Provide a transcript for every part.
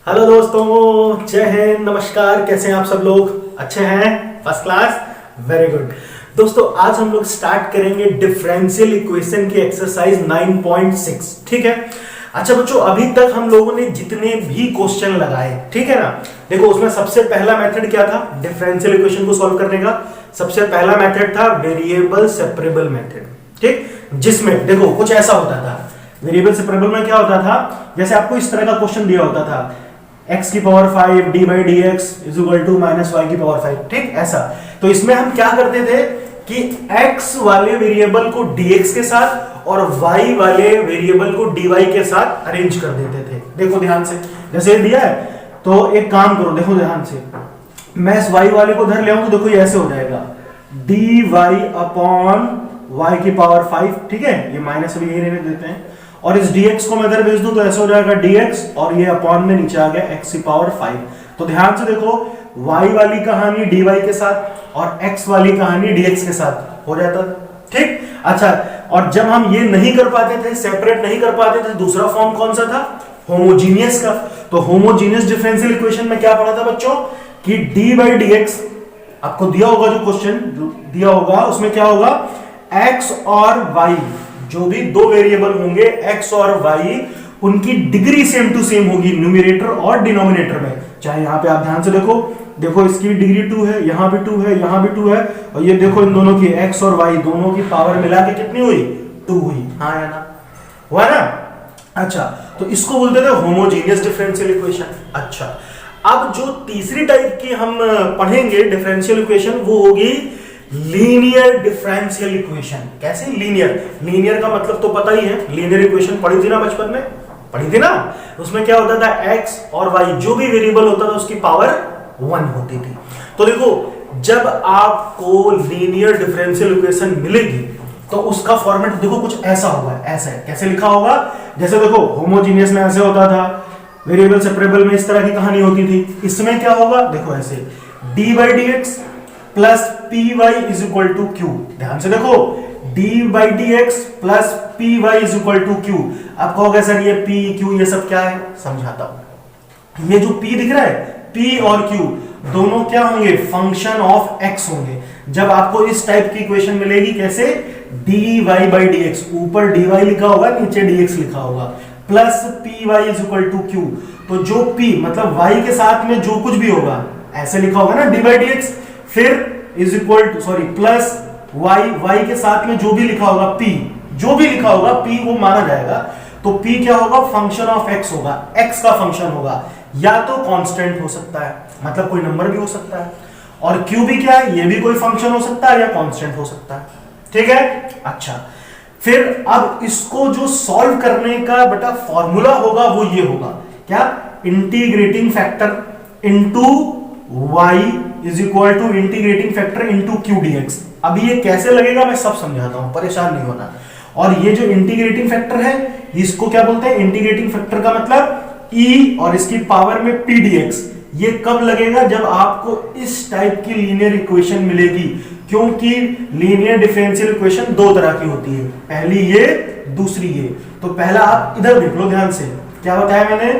Hello दोस्तों, जय हिंद, नमस्कार। कैसे हैं आप सब लोग? अच्छे हैं? First class, very good. दोस्तों आज हम लोग स्टार्ट करेंगे डिफरेंशियल इक्वेशन की एक्सरसाइज 9.6। ठीक है। अच्छा बच्चों, अभी तक हम लोगों ने जितने भी क्वेश्चन लगाए, ठीक है ना, देखो उसमें सबसे पहला मेथड क्या था डिफरेंशियल इक्वेशन को सॉल्व करने का? सबसे पहला मेथड था वेरिएबल सेपरेबल मेथड। ठीक, जिसमें देखो कुछ ऐसा होता था। वेरिएबल सेपरेबल में क्या होता था, जैसे आपको इस तरह का क्वेश्चन दिया होता था x की power 5 d by d x is equal to minus y की पावर 5। ठीक, ऐसा। तो इसमें हम क्या करते थे कि x वाले वेरिएबल को dx के साथ और y वाले वेरिएबल को dy के साथ अरेंज कर देते थे। देखो ध्यान से, जैसे दिया है तो एक काम करो, देखो ध्यान से, मैं इस y वाले को धर ले आऊं तो देखो ये ऐसे हो जाएगा dy अपॉन y की पावर 5। ठीक है, ये माइनस अभी यही रहने देते हैं, और इस dx को मैं इधर भेज दूं तो ऐसा हो जाएगा dx, और ये अपॉन में नीचे आ गया x की पावर 5। तो ध्यान से देखो, y वाली कहानी dy के साथ और x वाली कहानी dx के साथ हो जाता। ठीक, अच्छा, और जब हम ये नहीं कर पाते थे, सेपरेट नहीं कर पाते थे, दूसरा फॉर्म कौन सा था? होमोजीनियस का। तो होमोजीनियस डिफरेंशियल इक्वेशन में क्या पढ़ा था बच्चों कि d बाई dx, आपको दिया होगा जो क्वेश्चन दिया होगा उसमें क्या होगा, x और y, जो भी दो वेरिएबल होंगे x और y, उनकी डिग्री सेम टू सेम होगी न्यूमरेटर और डिनोमिनेटर में। चाहे यहां पे आप ध्यान से देखो, देखो इसकी डिग्री 2 है, यहां भी 2 है, यहां भी 2 है, और ये देखो इन दोनों की x और y दोनों की पावर मिला के कितनी हुई? 2 हुई। हाँ या ना? हुआ ना? अच्छा, तो इसको बोलते थे होमोजीनियस डिफरेंशियल इक्वेशन। अच्छा, अब जो तीसरी टाइप की हम पढ़ेंगे डिफरेंशियल इक्वेशन, वो होगी लीनियर डिफरेंशियल इक्वेशन। कैसे लीनियर? लीनियर का मतलब तो पता ही है, लीनियर इक्वेशन पढ़ी थी ना बचपन में, पढ़ी थी ना। उसमें क्या होता था, x और y जो भी वेरिएबल होता था उसकी पावर 1 होती थी। तो देखो, जब आपको लीनियर डिफरेंशियल इक्वेशन मिलेगी तो उसका फॉर्मेट देखो कुछ ऐसा होगा। ऐसा है, कैसे लिखा होगा? जैसे देखो होमोजीनियस में ऐसे होता था, वेरिएबल सेपरेबल में इस तरह की कहानी होती थी। इसमें क्या होगा, देखो ऐसे d by d x plus p y is equal to q. ध्यान से देखो, d by d x plus p y is equal to q. आप कहोगे सर ये p q ये सब क्या है, समझाता हूं। ये जो p दिख रहा है, p और q दोनों क्या होंगे, फंक्शन ऑफ x होंगे। जब आपको इस टाइप की इक्वेशन मिलेगी, कैसे, dy बाई डी एक्स, ऊपर dy लिखा होगा, नीचे dx लिखा होगा, plus p y is equal to q. तो जो p मतलब y के साथ में जो कुछ भी होगा, ऐसे लिखा होगा ना, d बाई डी एक्स, फिर is equal two plus y के साथ में जो भी लिखा होगा p, जो भी लिखा होगा p वो माना जाएगा। तो p क्या होगा, फंक्शन ऑफ x होगा, x का फंक्शन होगा, या तो कांस्टेंट हो सकता है, मतलब कोई नंबर भी हो सकता है, और q भी क्या है, ये भी कोई फंक्शन हो सकता है या कांस्टेंट हो सकता है। ठीक है। अच्छा, फिर अब इसको जो सॉल्व करने का बेटा फॉर्मूला होगा वो ये होगा, क्या, integrating factor into y is equal to integrating factor into q dx. अभी ये कैसे लगेगा मैं सब समझाता हूं, परेशान नहीं होना। और ये जो इंटीग्रेटिंग फैक्टर है, इसको क्या बोलते हैं, इंटीग्रेटिंग फैक्टर का मतलब e और इसकी पावर में p dx। ये कब लगेगा, जब आपको इस टाइप की लीनियर इक्वेशन मिलेगी, क्योंकि लीनियर डिफरेंशियल इक्वेशन दो तरह की होती है, पहली ये, दूसरी ये। तो पहला आप इधर देख लो ध्यान से, क्या बताया मैंने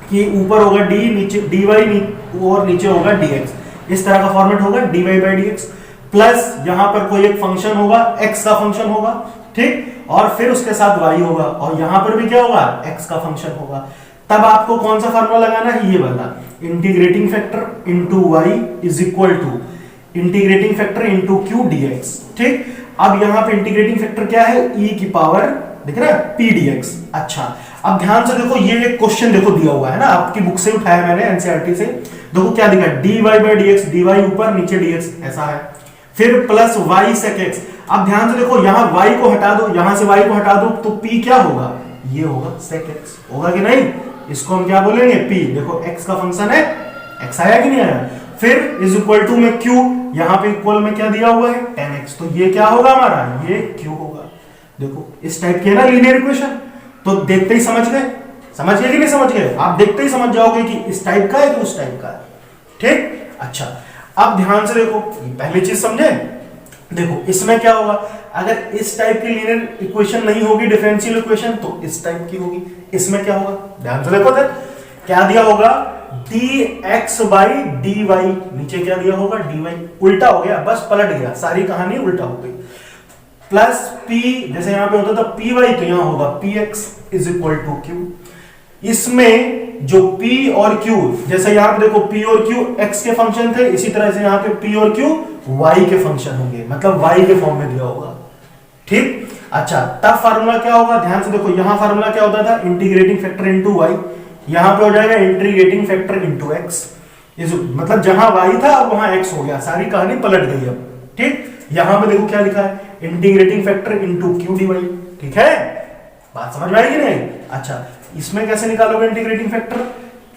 कि ऊपर होगा d, नीचे dy और नीचे होगा dx। इस तरह का फॉर्मेट होगा dy बाई dx, प्लस यहां पर कोई एक फंक्शन होगा, x का फंक्शन होगा, ठीक, और फिर उसके साथ y होगा, और यहां पर भी क्या होगा, x का फंक्शन होगा। तब आपको कौन सा फार्मूला लगाना है, ये वाला, integrating factor into y is equal to integrating factor into q dx। ठीक, अब यहां पे इंटीग्रेटिंग फैक्टर क्या है, e की पावर दिख रहा है p dx। अच्छा, अब ध्यान से देखो, ये एक क्वेश्चन देखो दिया हुआ है ना, आपकी बुक से उठाया मैंने, एनसीईआरटी से। देखो क्या दिखा है, dy बाई dx, dy ऊपर नीचे dx ऐसा है, फिर प्लस y sec x। अब ध्यान से देखो, यहां y को हटा दो, यहां से y को हटा दो, तो p क्या होगा, ये होगा sec x, होगा कि नहीं? इसको हम क्या बोलेंगे, p। देखो x का फंक्शन है, x आया कि नहीं आया? फिर इज इक्वल टू में q, यहां पे इक्वल में क्या दिया हुआ है, tan x। तो ये क्या होगा हमारा, ये q होगा। देखो इस टाइप की है ना लीनियर इक्वेशन। तो देखते ही समझ गए, समझ गए कि नहीं समझ गए? आप देखते ही समझ जाओगे कि इस टाइप का है कि उस टाइप का है। ठीक, अच्छा, अब ध्यान से देखो, पहली चीज समझे, देखो इसमें क्या होगा, अगर इस टाइप की लीनियर इक्वेशन नहीं होगी डिफरेंशियल इक्वेशन, तो इस टाइप की होगी। इसमें क्या होगा, ध्यान से देखो, क्या दिया होगा, dx बाई dy, नीचे क्या दिया होगा dy, उल्टा हो गया, बस पलट गया, सारी कहानी उल्टा हो गई। प्लस p, जैसे यहां पे होता था py, तो यहां होगा px is equal to q। इसमें जो p और q, जैसे यहां पे देखो p और q x के फंक्शन थे, इसी तरह से यहां पे p और q y के फंक्शन होंगे, मतलब y के फॉर्म में दिया होगा। ठीक, अच्छा तब फार्मूला क्या होगा, ध्यान से देखो, यहां फार्मूला क्या होता था, इंटीग्रेटिंग फैक्टर इनटू y, यहां पे हो जाएगा इंटीग्रेटिंग फैक्टर इनटू x, मतलब जहां y था अब वहां x हो गया, सारी कहानी पलट गई अब। ठीक, यहां पे देखो क्या लिखा है, integrating factor into q dy। ठीक है, बात समझ में आएगी नहीं? अच्छा, इसमें कैसे निकालोगे integrating factor,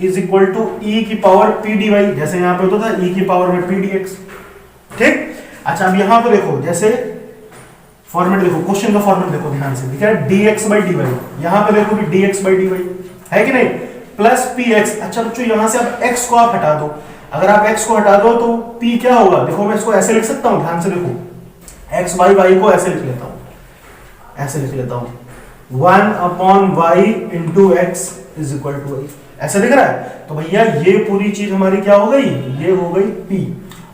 is equal to e की पावर p dy, जैसे यहां पे होता था e की पावर में p dx। ठीक, अच्छा अब यहां पे देखो, जैसे फॉर्मेट देखो, क्वेश्चन का फॉर्मेट देखो ध्यान से, लिखा है dx by dy, यहां पे देखो कि dx by dy है कि नहीं, प्लस px। अच्छा बच्चों, यहां से अब x को आप हटा दो, अगर आप x को हटा दो तो p क्या होगा, देखो मैं इसको ऐसे लिख सकता हूं, ध्यान से देखो, x by y को ऐसे लिख लेता हूं, ऐसे लिख लेता हूं, 1 upon y into x is equal to y, ऐसे दिख रहा है। तो भैया ये पूरी चीज हमारी क्या हो गई, ये हो गई p,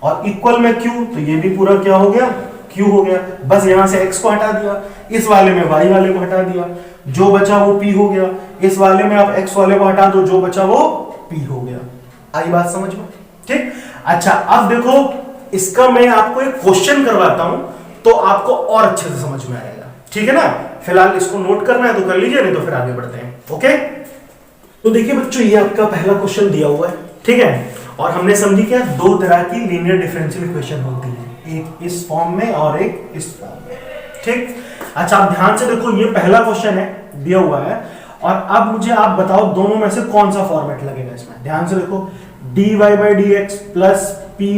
और इक्वल में q, तो ये भी पूरा क्या हो गया, q हो गया। बस यहां से x को हटा दिया, इस वाले में y वाले को हटा दिया, जो बचा वो p हो गया, इस वाले में आप x वाले को हटा दो, जो बचा वो p हो गया। आई बात समझ में? ठीक, अच्छा अब देखो, इसका मैं आपको एक क्वेश्चन करवाता हूं तो आपको और अच्छे से समझ में आएगा। ठीक है ना, फिलहाल इसको नोट करना है तो कर लीजिए, नहीं तो फिर आगे बढ़ते हैं। ओके, तो देखिए बच्चों, ये आपका पहला क्वेश्चन दिया हुआ है। ठीक है, और हमने समझी क्या, दो तरह की लीनियर डिफरेंशियल इक्वेशन होती है, एक इस फॉर्म में और एक इस फॉर्म में। ठीक, अच्छा आप ध्यान से देखो, ये पहला क्वेश्चन है दिया हुआ है, और अब मुझे आप बताओ दोनों में से कौन सा फॉर्मेट लगेगा इसमें। ध्यान से देखो, dy by dx plus py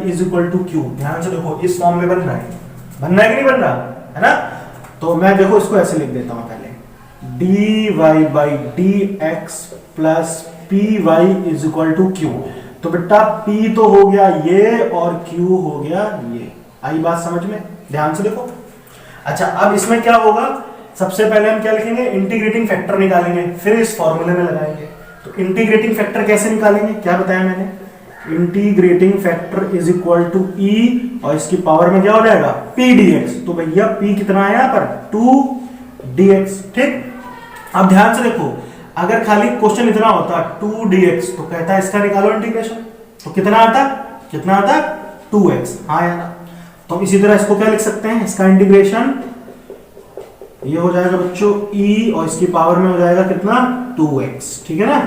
is equal to q, ध्यान से देखो, इस फॉर्म में बन रहा है, बनना है कि नहीं बन रहा है ना। तो मैं देखो इसको ऐसे लिख देता हूं, पहले dy by dx plus py is equal to q। तो बेटा p तो हो गया ये और q हो गया ये। आई बात समझ में? ध्यान से देखो। अच्छा अब इसमें क्या होगा, सबसे पहले हम क्या लिखेंगे, इंटीग्रेटिंग फैक्टर निकालेंगे, फिर इस फॉर्मूले में लगाएंगे। तो इंटीग्रेटिंग फैक्टर कैसे निकालेंगे, क्या बताया मैंने, integrating factor is equal to e, और इसकी पावर में क्या हो जाएगा p dx। तो भैया p कितना है यहां पर, 2 dx। ठीक, अब ध्यान से देखो, अगर खाली क्वेश्चन इतना होता 2 dx, तो कहता है इसका निकालो इंटीग्रेशन, तो कितना आता, कितना आता 2x। हाँ यार, तो इसी तरह इसको क्या लिख सकते हैं, इसका इंटीग्रेशन ये हो जाएगा बच्चों e, और इसकी पावर में हो जाएगा कितना 2x। ठीक है ना,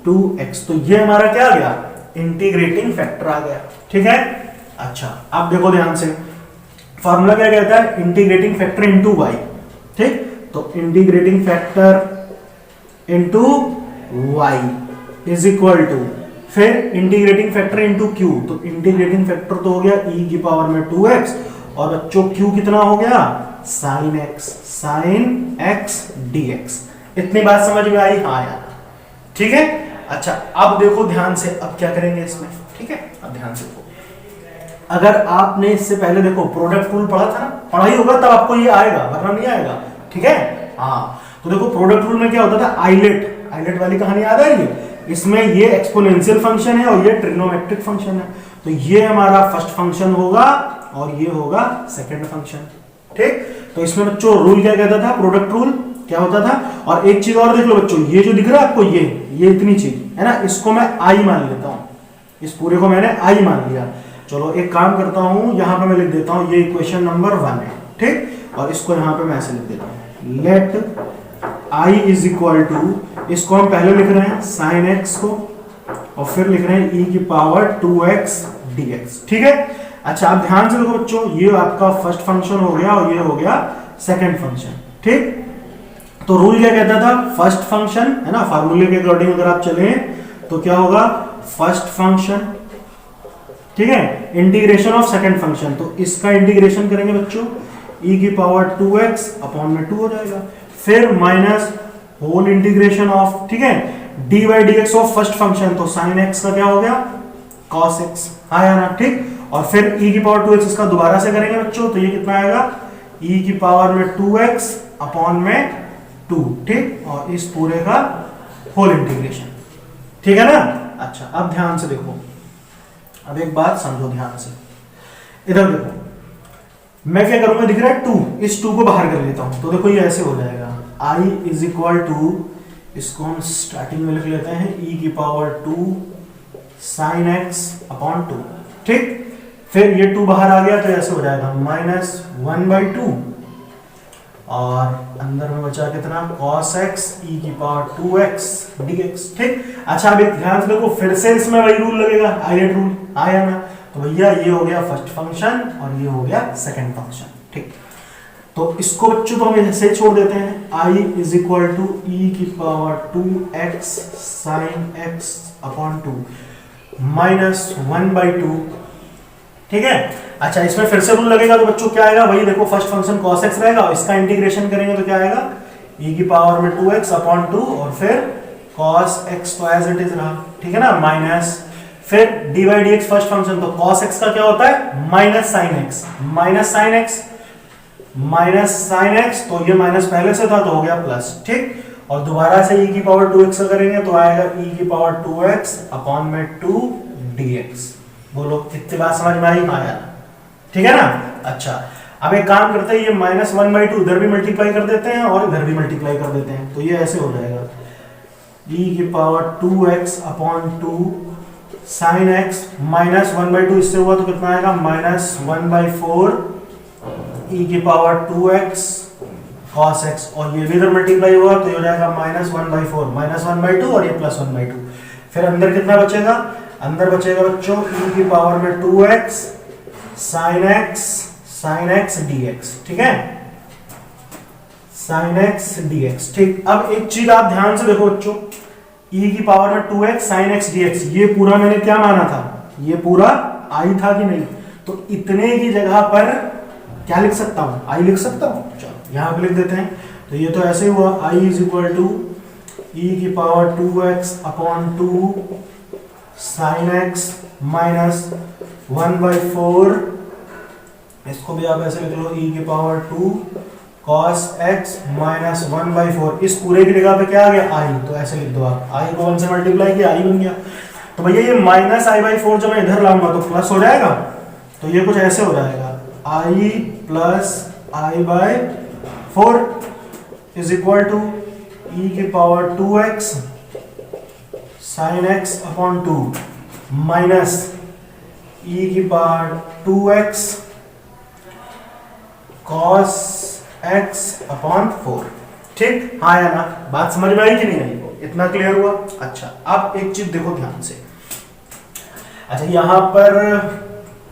2x। तो ये हमारा क्या आ गया, इंटीग्रेटिंग फैक्टर आ गया। ठीक है, अच्छा अब देखो ध्यान से, फॉर्मूला क्या कहता है, इंटीग्रेटिंग फैक्टर इनटू y। ठीक, तो integrating factor into y is equal to, फिर इंटीग्रेटिंग फैक्टर इनटू q, तो इंटीग्रेटिंग फैक्टर तो हो गया e की पावर में 2x, और बच्चों q कितना हो गया, sin x dx। इतनी बात समझ में आई? हाँ यार, ठीक है। अच्छा अब देखो ध्यान से, अब क्या करेंगे इसमें। ठीक है, अब ध्यान से देखो, अगर आपने इससे पहले देखो प्रोडक्ट रूल पढ़ा था ना, पढ़ा ही होगा, तब आपको ये आएगा, वरना नहीं आएगा। ठीक है, हाँ, तो देखो प्रोडक्ट रूल में क्या होता था, आइलेट वाली कहानी याद आ रही है, इसमें ये एक्सपोनेंशियल फंक्शन है और ये ट्रिग्नोमेट्रिक फंक्शन है, तो ये हमारा फर्स्ट फंक्शन होगा और ये होगा सेकंड फंक्शन। ठीक, तो इसमें बच्चों रूल क्या कहता था, प्रोडक्ट रूल क्या होता था। और एक चीज और देख लो बच्चों, ये जो दिख रहा है आपको, ये इतनी चीज है ना, इसको मैं आई मान लेता हूं, इस पूरे को मैंने आई मान लिया। चलो एक काम करता हूं, यहां पे मैं लिख देता हूं, ये इक्वेशन नंबर 1 है। ठीक, और इसको यहां पे मैं ऐसे लिख देता हूं, let I is equal to, इसको हम पहले लिख रहे हैं sin x को, और फिर लिख रहे हैं e की पावर 2x dx। ठीक है, अच्छा आप ध्यान से देखो बच्चों, ये आपका फर्स्ट फंक्शन हो गया और ये हो गया सेकंड फंक्शन। ठीक, तो रूल क्या कहता था, फर्स्ट फंक्शन है ना, फार्मूले के अकॉर्डिंग अगर आप चले तो क्या होगा, फर्स्ट फंक्शन, ठीक है, इंटीग्रेशन ऑफ सेकंड फंक्शन, तो इसका इंटीग्रेशन करेंगे बच्चों, e की पावर 2x अपॉन में 2 हो जाएगा, फिर माइनस होल इंटीग्रेशन ऑफ, ठीक है, dy dx of first function, तो sin x का क्या हो गया, cos x। आया ना, ठीक, और फिर e की पावर 2x इसका दोबारा से करेंगे बच्चों, तो ये कितना आएगा, e की पावर में 2x अपॉन में 2। ठीक, और इस पूरे का होल इंटीग्रेशन। ठीक है ना। अच्छा अब ध्यान से देखो, अब एक बात समझो ध्यान से, इधर देखो, मैं क्या करूंगा, दिख रहा है 2, इस 2 को बाहर कर लेता हूं, तो देखो ये ऐसे हो जाएगा, i इज इक्वल टू, इसको हम स्टार्टिंग में लिख लेते हैं e की पावर 2 sin x अपॉन 2, ठीक। फिर ये 2 बाहर आ गया तो ऐसे हो जाएगा -1/2, और अंदर में बचा कितना, cos x e की पावर 2x dx, ठीक। अच्छा अब एक ध्यान से देखो, फिर से इसमें वही रूल लगेगा, आयत रूल आया ना, तो भैया ये हो गया फर्स्ट फंक्शन और ये हो गया सेकंड फंक्शन, ठीक। तो इसको बच्चों तो हम ऐसे छोड़ देते हैं, i is equal to e की power 2x sin x upon 2 -1/2, ठीक है। अच्छा इसमें फिर से रूल लगेगा, तो बच्चों क्या आएगा, वही देखो फर्स्ट फंक्शन cos x रहेगा, और इसका इंटीग्रेशन करेंगे तो क्या आएगा, e की पावर में 2x अपॉन 2 और फिर cos x तो एज इट इज रहा, ठीक है ना, माइनस, फिर dy dx फर्स्ट फंक्शन, तो cos x का क्या होता है माइनस sin x, तो ये माइनस पहले से था तो हो गया प्लस, ठीक। और दोबारा से e की पावर 2x का करेंगे तो आएगा e की पावर 2x अपॉन में 2 dx। बोलो कितनी बात समझ में आई, आया ना, ठीक है ना। अच्छा अब एक काम करते हैं, ये -1/2 इधर भी मल्टीप्लाई कर देते हैं और इधर भी मल्टीप्लाई कर देते हैं, तो ये ऐसे हो जाएगा, e की power 2x upon 2 sin x -1/2, इससे हुआ तो कितना आएगा -1/4 e की पावर 2x cos x, और ये भी इधर मल्टीप्लाई हुआ तो ये हो जाएगा -1/4 -1/2 और ये +1/2। फिर अंदर कितना बचेगा, अंदर बचेगा बच्चों e की पावर में 2x sin x dx, ठीक है, sin x dx, ठीक। अब एक चीज आप ध्यान से देखो बच्चों, e की पावर में 2x sin x dx, ये पूरा मैंने क्या माना था, ये पूरा i था कि नहीं, तो इतने की जगह पर क्या लिख सकता हूं, i लिख सकता हूं, चलो यहां पे लिख देते हैं। तो ये तो ऐसे हुआ, i is equal to e की power 2x upon 2 sin x minus 1/4, इसको भी आप ऐसे लिख लो, e की पावर 2 cos x माइनस 1/4, इस पूरे की जगह पे क्या आ गया i, तो ऐसे लिख दो आप, i को 1 से मल्टीप्लाई किया i बन गया। तो भैया ये -i/4 जब मैं इधर लाऊंगा तो प्लस हो जाएगा, तो ये कुछ ऐसे हो जाएगा, i plus i/4 is equal to e की power 2x sin x upon 2 minus e की power 2x cos x upon 4, ठीक। हाँ या ना, बात समझ में आई कि नहीं आई, इतना क्लियर हुआ। अच्छा अब एक चीज देखो ध्यान से, अच्छा यहाँ पर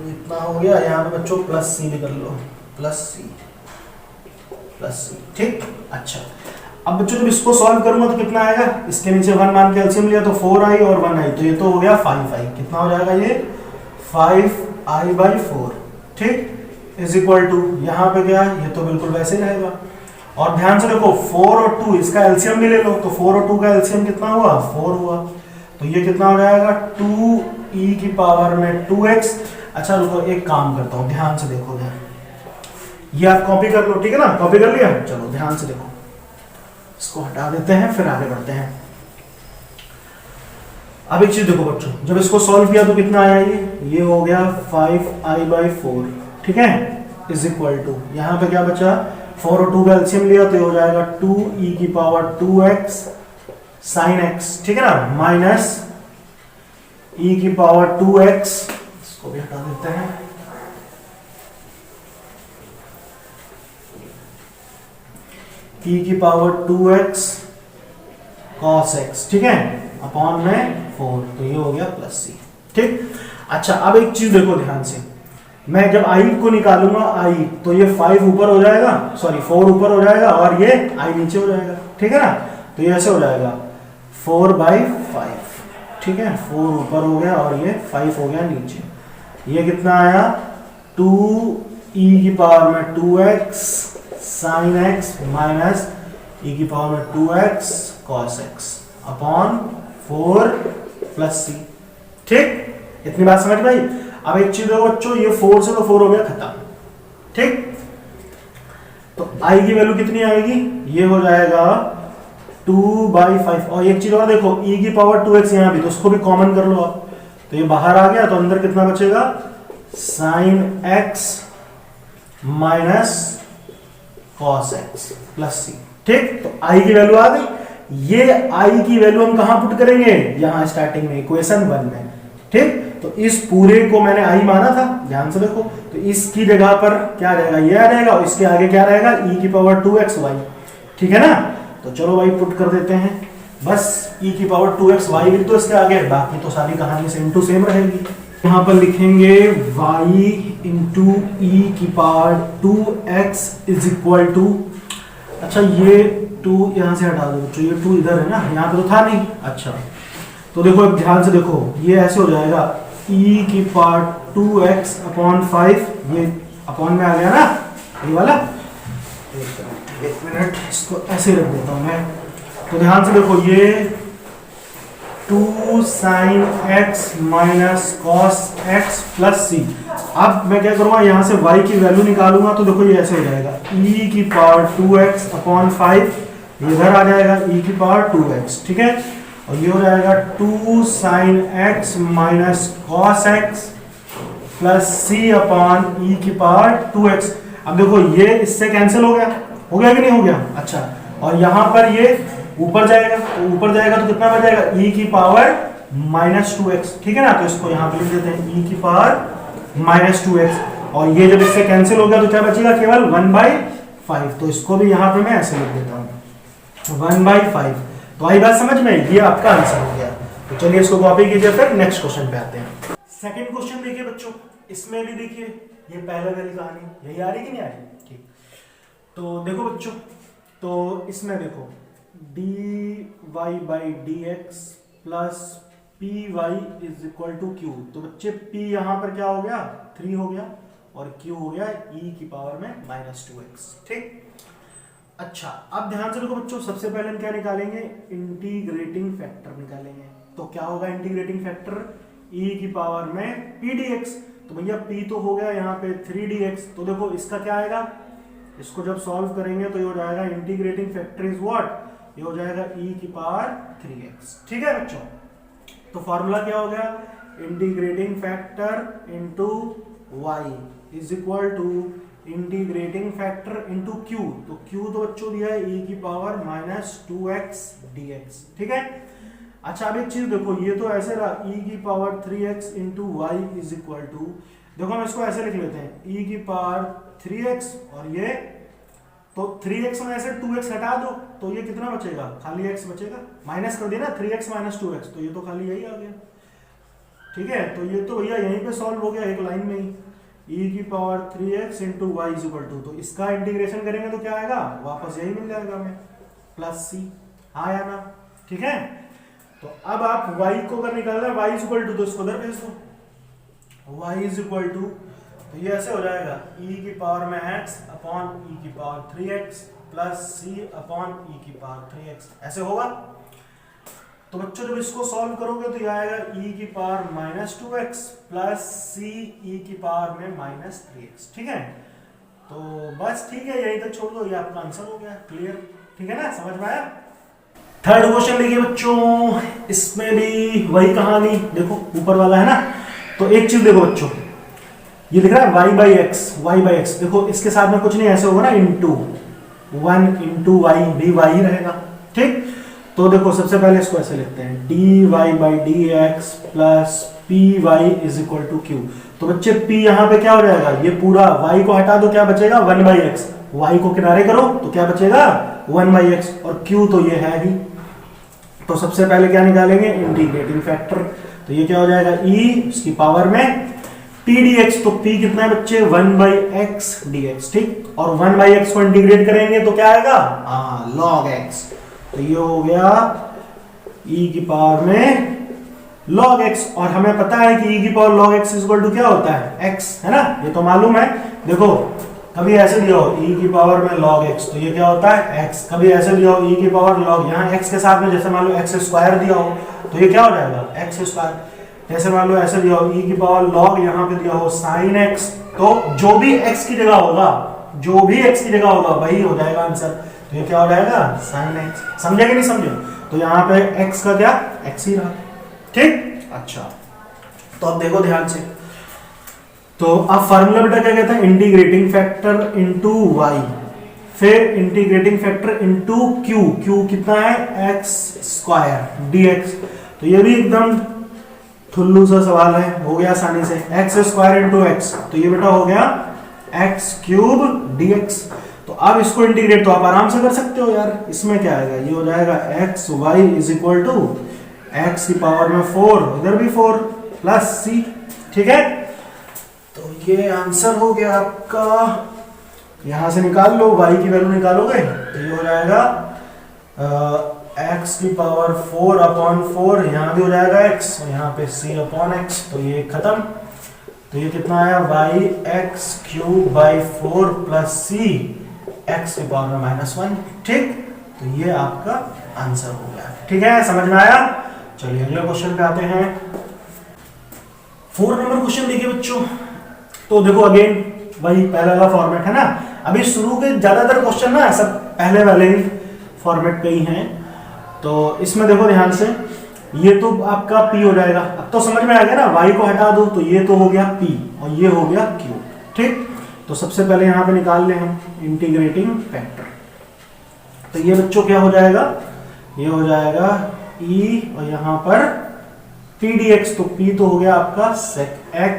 इतना हो गया, यहाँ पे बच्चों प्लस सी भी कर लो, प्लस सी, ठीक। अच्छा अब बच्चों जब इसको सॉल्व करूंगा तो कितना आएगा, इसके नीचे 1 मान के एलसीएम लिया तो 4i और 1i, तो ये तो हो गया 5i, कितना हो जाएगा ये 5i/4, ठीक, इज इक्वल टू, यहाँ पे क्या है, ये तो बिल्कुल वैसे ही रहेगा। और ध्यान से देखो 4 और 2 इसका एलसीएम भी ले लो, तो 4 और 2 का एलसीएम कितना हुआ, 4 हुआ, तो ये कितना हो जाएगा 2e की पावर में 2x। अच्छा रुको एक काम करता हूँ, ध्यान से देखो, ध्यान, ये आप कॉपी कर लो, ठीक है ना, कॉपी कर लिया, चलो ध्यान से देखो, इसको हटा देते हैं फिर आगे बढ़ते हैं। अब एक चीज देखो बच्चों, जब इसको सॉल्व किया तो कितना आया, ये हो गया 5i/4, ठीक है, इज इक्वल टू, यहाँ पे क्या बचा, 4 और 2 का एलसीएम लिया तो ये हो जाएगा 2e की पावर 2x sin x, ठीक है ना, माइनस e की पावर 2x, इसको भी हटा देते हैं, e की पावर 2x cos x, ठीक है, अपॉन में 4, तो ये हो गया प्लस सी, ठीक। अच्छा अब एक चीज देखो ध्यान से, मैं जब i को निकालूंगा i, तो ये 5 ऊपर हो जाएगा, सॉरी 4 ऊपर हो जाएगा और ये i नीचे हो जाएगा, ठीक है ना, तो ये ऐसे हो जाएगा 4/5, ठीक है, 4 ऊपर हो गया और ये 5 हो गया नीचे, ये कितना आया 2e की पावर में 2x sin x minus e की पावर में 2x cos x upon 4 plus C, ठीक, इतनी बात समझ में आई। अब एक चीज देखो बच्चों, ये 4 से तो 4 हो गया खत्म, ठीक, तो i की वैल्यू कितनी आएगी, ये हो जाएगा 2/5। और एक चीज और देखो, e की पावर 2x यहाँ भी, तो उसको भी कॉमन कर लो आप, तो ये बाहर आ गया, तो अंदर कितना बचेगा, sin x minus cos x plus c। ठीक, तो i की वैल्यू आ गई। ये i की वैल्यू हम कहां पुट करेंगे, यहां स्टार्टिंग में इक्वेशन 1 में। ठीक, तो इस पूरे को मैंने i माना था, ध्यान से देखो, तो इसकी जगह पर क्या रहेगा, ये आ जाएगा, और इसके आगे क्या रहेगा, e की पावर 2xy। ठीक है ना, तो चलो भाई पुट कर देते हैं, बस e की पावर 2xy लिख दो इसके आगे, बाकी तो सारी कहानी सेम टू सेम रहेगी। यहां पर लिखेंगे y इंटू ई की power 2x is equal to, अच्छा ये 2 यहां से हटा दो बच्चों, ये 2 इधर है ना, यहां पे तो था नहीं। अच्छा तो देखो ध्यान से देखो, ये ऐसे हो जाएगा e की पावर 2x अपॉन 5, ये अपॉन में आ गया ना ये वाला, एक मिनट इसको ऐसे रख देता हूं मैं। तो ध्यान से देखो, ये 2 sin x minus cos x plus c। अब मैं क्या करूंगा, यहां से y की वैल्यू निकालूंगा, तो देखो ये ऐसे हो जाएगा e की पावर 2x अपॉन 5, इधर आ जाएगा e की पावर 2x। ठीक है, और ये हो जाएगा 2 sin x minus cos x plus c upon e की पावर 2x। अब देखो ये इससे कैंसिल हो गया कि नहीं हो गया। अच्छा, और यहां पर ये ऊपर जाएगा, तो ऊपर जाएगा तो कितना बच जाएगा, e की पावर माइनस 2x। ठीक है ना, तो इसको यहां पे लिख देते हैं e की पावर माइनस 2x, और ये जब इससे कैंसिल हो गया तो क्या बचेगा, केवल 1/5। तो इसको भी यहां पे मैं ऐसे लिख देता हूं 1/5। तो आई बात समझ में, ये आपका आंसर हो गया। तो चलिए इसको कॉपी कीजिए, फिर नेक्स्ट क्वेश्चन पे आते हैं। सेकंड क्वेश्चन देखिए बच्चों, इसमें भी देखिए ये पहले वाली कहानी यही आ रही कि नहीं आ रही। ठीक, तो देखो बच्चों, तो इसमें देखो dy/dx plus py is equal to q। तो बच्चे p यहां पर क्या हो गया, 3 हो गया, और q हो गया e की पावर में माइनस 2x। ठीक, अच्छा अब ध्यान से देखो बच्चों, सबसे पहले हम क्या निकालेंगे, इंटीग्रेटिंग फैक्टर निकालेंगे। तो क्या होगा इंटीग्रेटिंग फैक्टर, e की पावर में p dx। तो भैया p तो हो गया यहाँ पे 3dx, तो देखो इसका क्या आएगा, इसको जब सॉल्व करेंगे तो ये हो जाएगा इंटीग्रेटिंग फैक्टर इज व्हाट, ये हो जाएगा e की पावर 3x। ठीक है बच्चों, तो फॉर्मूला क्या हो गया, integrating factor into y is equal to integrating factor into q। तो q तो बच्चों दिया है e की पावर माइनस 2x dx। ठीक है, अच्छा अब एक चीज देखो, ये तो ऐसे रहा e की power 3x into y is equal to, देखो हम इसको ऐसे लिख लेते हैं e की पावर 3x, और ये तो 3x में ऐसे 2x हटा दो, तो ये कितना बचेगा, खाली x बचेगा, माइनस कर दिया ना 3x माइनस 2x, तो ये तो खाली यही आ गया। ठीक है, तो ये तो भैया यहीं पे सॉल्व हो गया एक लाइन में ही, e की power 3x into y is equal to, तो इसका इंटीग्रेशन करेंगे तो क्या आएगा, वापस यही मिल जाएगा हमें, प्लस c। हाँ या ना, ठीक है। तो अब आप y को अगर निकालना है y इज इक्वल टू, तो इसको उधर भेज दो, y इज इक्वल टू, तो ये ऐसे हो जाएगा e की पावर में x अपॉन e की power 3x plus c upon e की पावर 3x, ऐसे होगा। तो बच्चों जब इसको सॉल्व करोगे तो ये आएगा e की power minus 2x plus c e की पावर में माइनस 3x। ठीक है, तो बस ठीक है, यही तक छोड़ दो, ये आपका आंसर हो गया, क्लियर। ठीक है ना, समझ में आया। थर्ड क्वेश्चन देखिए बच्चों, इसमें भी वही कहानी, देखो ऊपर वाला है ना, तो एक चीज देखो बच्चों, ये लिख रहा है y by x, देखो इसके साथ में कुछ नहीं, ऐसे होगा ना, into 1 into y, d y रहेगा। ठीक, तो देखो सबसे पहले इसको ऐसे लिखते हैं dy/dx plus py is equal to q। तो बच्चे p यहाँ पे क्या हो जाएगा, ये पूरा y को हटा दो, क्या बचेगा 1/x, y को किनारे करो तो क्या बचेगा 1/x, और q तो ये है ही। तो सबसे पहले क्या निकालेंगे, इंटीग्रेटिंग फैक्टर, तो ये क्या हो जाएगा e इसकी पावर में p dx, तो p कितना है बच्चे 1/x dx। ठीक, और 1/x को इंटीग्रेट करेंगे तो क्या आएगा, log x, तो ये हो गया e की पावर में log x, और हमें पता है कि e की power log x equal to क्या होता है, x, है ना, ये तो मालूम है। देखो कभी ऐसे दिया हो e की पावर में log x, तो ये क्या होता है x, कभी ऐसे दिया हो e की पावर log, यहाँ x के साथ में जैसे मान लो x स्क्वायर दिया हो, तो ये क्या हो जाएगा x स्क्वायर। जैसे मान लो ऐसे दिया हो e की पावर log, यहाँ पे दिया हो sin x, तो जो भी x की जगह होगा, जो भी x की जगह होगा वही हो जाएगा आंसर। तो ये क्या हो जाएगा sin x। समझे कि नहीं समझे? तो यहाँ पे x का क्या x ही रहा। ठीक, अच्छा तो अब देखो ध्यान से, तो अब फार्मूला बेटा क्या कहता है, इंटीग्रेटिंग फैक्टर इनटू y, फिर integrating factor into q, q कितना है x स्क्वायर dx। तो ये भी एकदम ठुल्लू सा सवाल है, हो गया आसानी से, x स्क्वायर इनटू x, तो ये बेटा हो गया x क्यूब dx। तो अब इसको इंटीग्रेट तो आप आराम से कर सकते हो यार, इसमें क्या आएगा, ये हो जाएगा x y is equal to x की पावर में 4, इधर भी 4 प्लस c। ठीक है, तो ये आंसर हो गया आपका। यहां से निकाल लो, y की वैल्यू निकालोगे तो ये हो जाएगा x की पावर 4 अपॉन 4, यहाँ भी हो जाएगा x, और यहाँ पे c अपॉन x, तो ये खत्म। तो ये कितना आया, y x cube by 4 plus c x की पावर में -1। ठीक, तो ये आपका आंसर हो गया। ठीक है, समझ में आया? चलिए अगले क्वेश्चन पे आते हैं। 4 नंबर क्वेश्चन देखिए बच्चों, तो देखो अगेन वही पहले वाला फॉर्मेट है ना, अभी शुरू के ज्यादातर क्वेश्चन ना सब पहले वाले ही फॉर्मेट पे ही हैं। तो इसमें देखो ध्यान से, ये तो आपका p हो जाएगा, अब तो समझ में आ गया ना, y को हटा दो तो ये तो हो गया p और ये हो गया q। ठीक, तो सबसे पहले यहाँ पे निकाल लें हम इंटीग्रेटिंग फैक्टर। तो ये बच्चों क्या हो जाएगा, ये हो जाएगा e और यहाँ पर p dx, तो p तो हो गया आपका sec x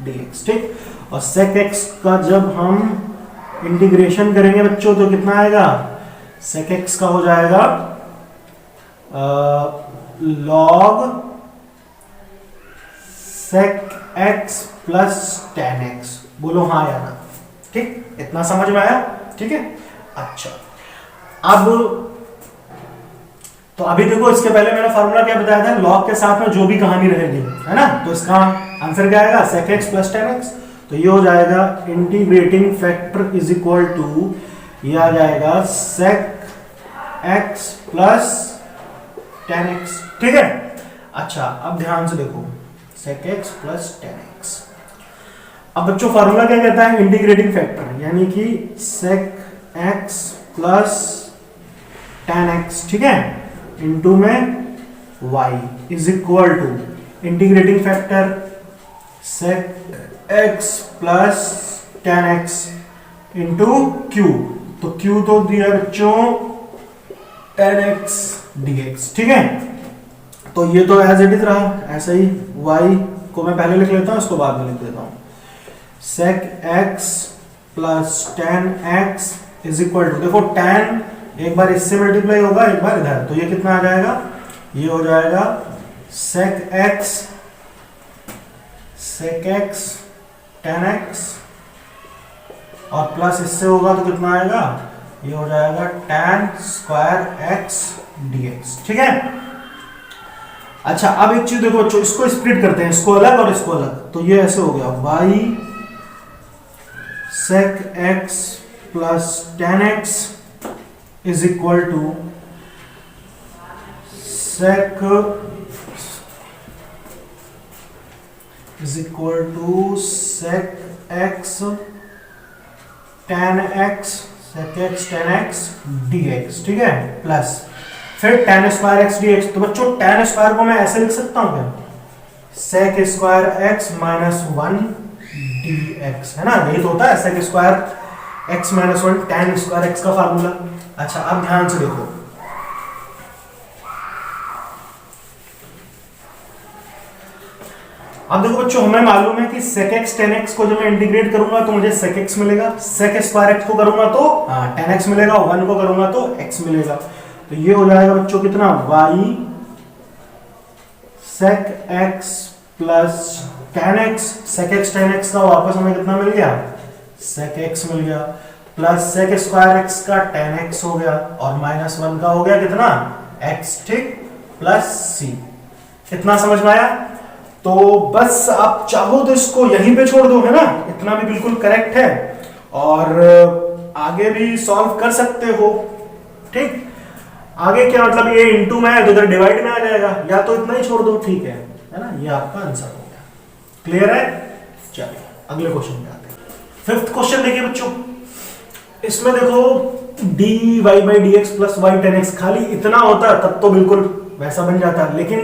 dx। ठीक, और sec x का जब हम इंटीग्रेशन करेंगे बच्चों तो कितना आएगा, sec x का हो जाएगा log sec x plus tan x। बोलो हाँ या ना। ठीक, इतना समझ में आया? ठीक है, अच्छा अब तो अभी देखो, इसके पहले मैंने फार्मूला क्या बताया था, log के साथ में जो भी कहानी रहेगी, है ना, तो इसका आंसर क्या आएगा, sec x plus tan x। तो ये हो जाएगा integrating factor is equal to, ये आ जाएगा sec x plus tan x। ठीक है, अच्छा अब ध्यान से देखो, sec x plus tan x। अब बच्चों फार्मूला क्या कहता है, इंटीग्रेटिंग फैक्टर, यानी कि sec x plus tan x, ठीक है, इनटू में y is equal to integrating factor sec x plus tan x into q, तो q तो दिया बच्चों tan x dx। ठीक है, तो ये तो एज इट इज रहा, ऐसा ही y को मैं पहले लिख लेता हूं, इसको बाद में लिख देता हूं, sec x plus tan x is equal to, देखो tan एक बार इससे मल्टीप्लाई होगा, एक बार इधर, तो ये कितना आ जाएगा, ये हो जाएगा sec x tan x, और प्लस इससे होगा तो कितना आएगा, ये हो जाएगा tan स्क्वायर x dx। ठीक है, अच्छा अब एक चीज देखो बच्चों, इसको स्प्लिट करते हैं, इसको अलग और इसको अलग, तो ये ऐसे हो गया y sec x plus tan x is equal to sec is equal to sec x tan x tan x dx। ठीक है, प्लस फिर tan स्क्वायर x dx। तो बच्चों tan स्क्वायर को मैं ऐसे लिख सकता हूं क्या, sec square x minus 1 dx, है ना, यही तो होता है sec square x minus 1 tan square x का फार्मूला। अच्छा अब ध्यान से देखो, अब देखो बच्चों, हमें मालूम है कि sec x tan x को जब मैं इंटीग्रेट करूंगा तो मुझे sec x मिलेगा, sec स्क्वायर x को करूंगा तो tan x मिलेगा, 1 को करूंगा तो x मिलेगा। तो ये हो जाएगा बच्चों कितना, y sec x plus tan x, sec x tan x का वापस हमें कितना मिल गया, sec x मिल गया, प्लस sec स्क्वायर x का tan x हो गया, और माइनस 1 का हो गया कितना, x। ठीक, प्लस c। इतना समझ में आया? तो बस आप चाहो तो इसको यहीं पे छोड़ दो, है ना, इतना भी बिल्कुल करेक्ट है, और आगे भी सॉल्व कर सकते हो। ठीक, आगे क्या मतलब, ये इनटू में है तो इधर डिवाइड में आ जाएगा, या तो इतना ही छोड़ दो, ठीक है ना, ये आपका आंसर हो गया। क्लियर है? चलिए अगले क्वेश्चन पे आते हैं। 5th क्वेश्चन देखिए बच्चों, इसमें देखो d y by d x plus y tan x, खाली इतना होता तब तो बिल्कुल वैसा बन जाता, लेकिन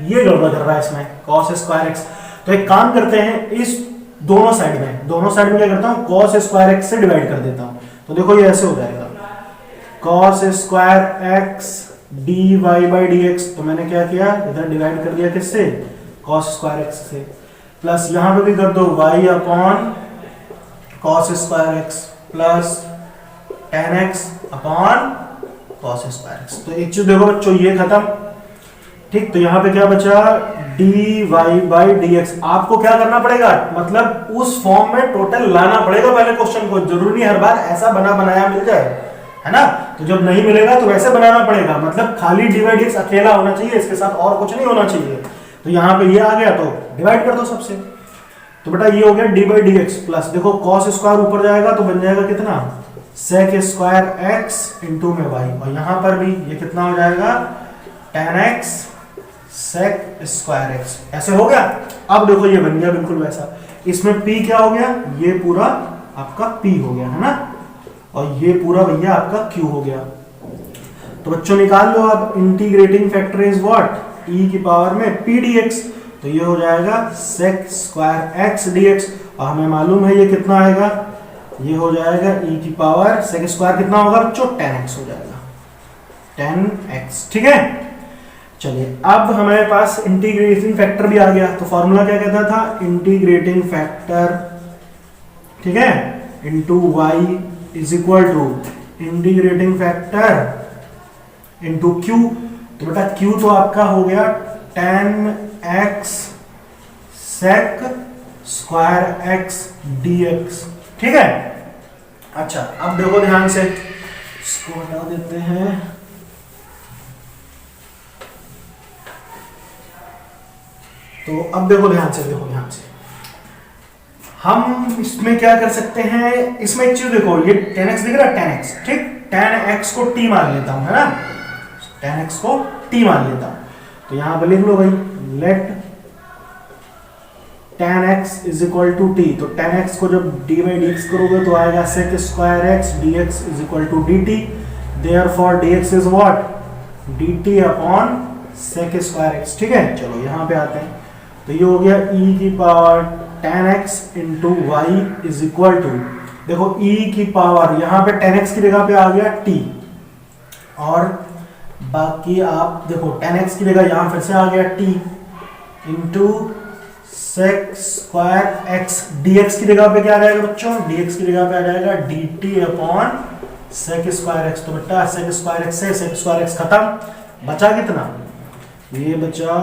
ये गड़बड़ कर रहा है इसमें कॉस स्क्वायर एक्स। तो एक काम करते हैं, इस दोनों साइड में क्या करता हूं, कॉस स्क्वायर एक्स से डिवाइड कर देता हूं। तो देखो ये ऐसे हो जाएगा cos square x d y by d x. तो मैंने क्या किया, इधर डिवाइड कर दिया किससे, कॉस स्क्वायर एक्स से, प्लस यहां पे भी कर दो y upon cos square x plus tan x upon cos square x. तो एक चीज देखो बच्चों, ये खत्म, ठीक। तो यहां पे क्या बचा, d y by d x. आपको क्या करना पड़ेगा, मतलब उस फॉर्म में टोटल लाना पड़ेगा पहले क्वेश्चन को, जरूरी हर बार ऐसा बना बनाया मिल जाए, है ना। तो जब नहीं मिलेगा तो वैसे बनाना पड़ेगा, मतलब खाली डी वाई डी एक्स अकेला होना चाहिए, इसके साथ और कुछ नहीं होना चाहिए। तो यहाँ पे ये आ गया तो डिवाइड कर दो सबसे। तो बेटा ये हो गया d by d x plus, देखो कॉस स्क्वायर ऊपर जाएगा तो बन जाएगा कितना, सेक स्क्वायर एक्स इंटू में वाई, और यहां पर भी ये कितना हो जाएगा, tan x sec square x. ऐसे हो गया। अब देखो ये बन गया बिल्कुल वैसा, इसमें p क्या हो गया, ये पूरा आपका p हो गया, है ना, और ये पूरा भैया आपका q हो गया। तो बच्चों निकाल लो अब, integrating factor is what, e की पावर में p dx। तो ये हो जाएगा sec स्क्वायर x dx, और हमें मालूम है ये कितना आएगा, ये हो जाएगा e की पावर sec स्क्वायर कितना होगा बच्चों, 10x हो जाएगा, 10x, ठीक है। चलिए अब हमारे पास इंटीग्रेटिंग फैक्टर भी आ गया। तो फॉर्मूला क्या कहता था, इंटीग्रेटिंग फैक्टर, ठीक है, into y is equal to integrating factor into q। तो बेटा q तो आपका हो गया 10x sec square x dx, ठीक है। अच्छा अब देखो ध्यान से, इसको हटा देते हैं। तो अब देखो ध्यान से, हम इसमें क्या कर सकते हैं, इसमें एक चीज देखो, ये 10x दिख रहा है, 10x, ठीक, 10x को t मान लेता हूं, है ना, 10x को t मान लेता हूं। तो यहां पर लिख लो भाई, let 10x is equal to t। तो 10x को जब d बाई dx करोगे तो आएगा sec square x dx is equal to dt। Therefore dx is what, dt upon sec square x, ठीक है। चलो यहां पे आते हैं, तो ये हो गया e की power 10x into y is equal to, देखो e की पावर यहाँ पे 10x की जगह पे आ गया t, और बाकी आप देखो 10x की जगह यहाँ फिर से आ गया t into sec square x dx की जगह पे क्या आ जाएगा बच्चों, dx की जगह पे आ जाएगा dt upon sec square x। तो बेटा सेक स्क्वायर x से सेक स्क्वायर x खत्म, बचा कितना, ये बचा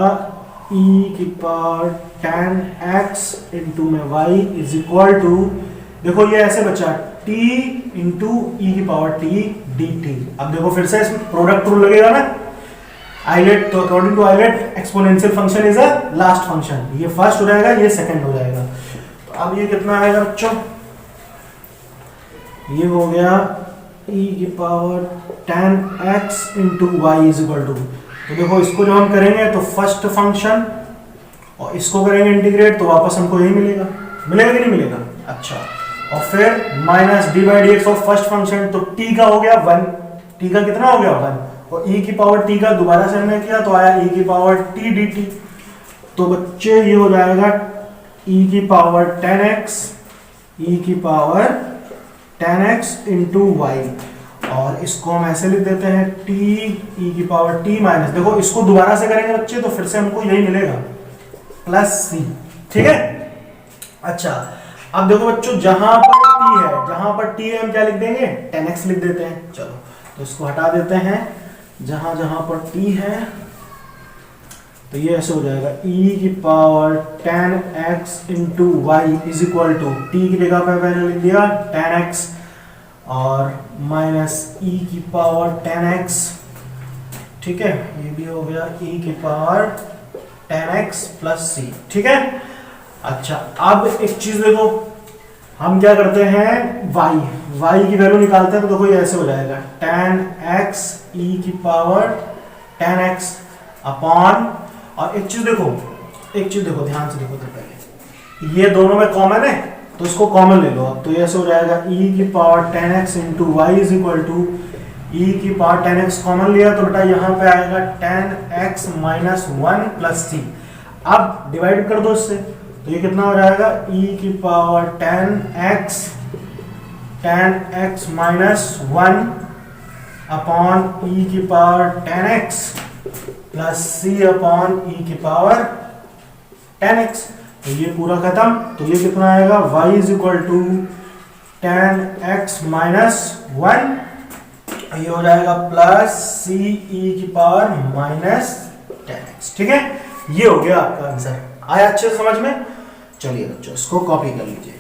e की पावर 10x इंटू में y इज इक्वल टू, देखो ये ऐसे बचा t इंटू e की पावर t dt। अब देखो फिर से इसमें प्रोडक्ट रूल लगेगा ना, आइलेट, तो according to ILATE exponential function is a last function, ये फर्स्ट हो जाएगा, ये सेकंड हो जाएगा। तो अब ये कितना आएगा बच्चों, ये हो गया e की power 10x into y is equal to, तो देखो इसको जब हम करेंगे तो फर्स्ट फंक्शन और इसको करेंगे इंटीग्रेट, तो वापस हमको यही मिलेगा, मिलेगा कि नहीं मिलेगा, अच्छा, और फिर minus D by d x of first function, तो t का हो गया 1, t का कितना हो गया 1, और e की पावर t का दोबारा से हमने किया तो आया e की पावर t dt। तो बच्चे ये हो जाएगा e की पावर 10x, e की पावर 10x इंटू वाई, और इसको हम ऐसे लिख देते हैं t e की पावर t माइनस, देखो इसको दोबारा से करेंगे बच्चे तो फिर से हमको यही मिलेगा प्लस c, ठीक है। अच्छा अब देखो बच्चों, जहां पर t है, जहां पर t है हम क्या लिख देंगे, 10x लिख देते हैं। चलो तो इसको हटा देते हैं, जहां जहां पर t है, तो ये ऐसे हो जाएगा e की power 10x into y is equal to, t की जगह पे मैंने लिख दिया 10x और माइनस e की पावर 10x, ठीक है, ये भी हो गया e की पावर 10x प्लस c, ठीक है। अच्छा अब एक चीज देखो, हम क्या करते हैं, y की वैल्यू निकालते हैं, तो देखो ये ऐसे हो जाएगा 10x e की पावर 10x अपॉन, और एक चीज देखो ध्यान से देखो, तो पहले ये दोनों में कॉमन है, तो इसको कॉमन ले लो। अब तो ये ऐसे हो जाएगा e की power 10x into y is equal to e की पावर 10x कॉमन लिया तो बेटा यहाँ पे आएगा 10x माइनस 1 प्लस सी। अब डिवाइड कर दो इससे तो ये कितना हो जाएगा e की power 10x minus 1 upon e की power 10x plus c upon e की पावर 10x। तो ये पूरा खत्म। तो ये कितना आएगा y is equal to 10x minus 1, ये हो जाएगा प्लस c e की पावर माइनस 10x। ठीक है, ये हो गया आपका आंसर। आया अच्छे से समझ में? चलिए बच्चों इसको कॉपी कर लीजिए।